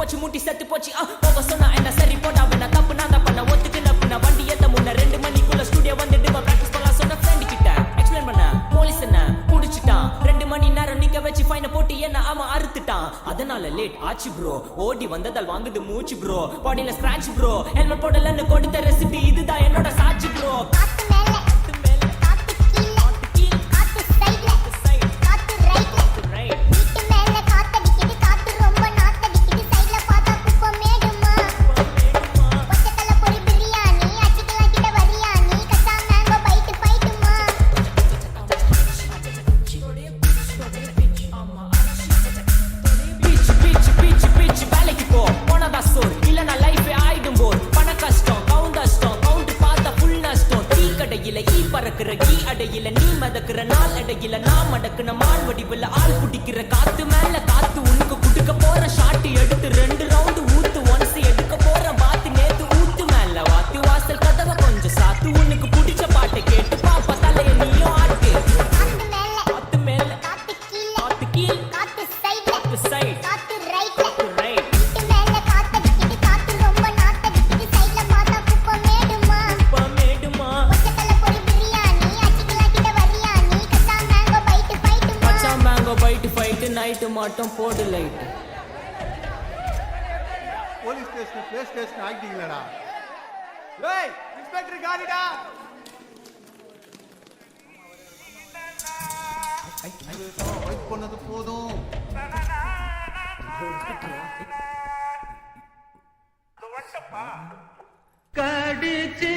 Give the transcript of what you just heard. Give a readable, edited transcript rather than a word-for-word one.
போச்சு மூட்டி செத்து போச்சு போக சொன்னா என்ன சரி போடா நான் தப்பு நான் தான் பண்ண ஒத்துக்கு நப்புனா வண்டி ஏத்த முன்ன 2 மணிக்குள்ள ஸ்டுடியோ வந்துட்டு பிராக்டிஸ் பண்ணலாம் சொன்ன ஃப்ரெண்ட் கிட்ட எக்ஸ்பிளைன் பண்ண போலீஸ் என்ன புடிச்சிட்டான் 2 மணி நேரம் நிக்க வச்சு ஃபைனை போட்டு என்ன அவன் அறுத்துட்டான் அதனால லேட் ஆச்சு ப்ரோ ஓடி வந்ததால் வாங்குது மூச்சு ப்ரோ பாடியில ஸ்கிராட்ச் ப்ரோ ஹெல்மெட் போடலன்னு கொடுத்த ரெசிபி இதுதான் என்னோட சாட்சி ப்ரோ கீ அடையில நீ மதக்குற நாள் அடையில நான் மடக்குன மான் வடிவுல ஆள் குடிக்கிற காத்து மேல காத்து உனக்கு குடுக்க போற ஷாட் எடுத்து 2 ரவுண்ட் ஊத்து ஒன்ஸ் எடுக்க போற வாத்து நேத்து ஊத்து மேல வாத்து வாசல் கதவை கொஞ்சம் சாத்து உனக்கு பிடிச்ச பாட்டை கேட்டு பாப்பா தலைய நீயும் ஆட்டு காத்து மேல காத்து கீழ காத்து சைடு காத்து ரைட் நைட்டு மட்டும் போடு light police station play station ஆகிட்டீங்களா ஏய் இன்ஸ்பெக்டர் காடிடா வெயிட் பண்ணது போதும் கடிச்சு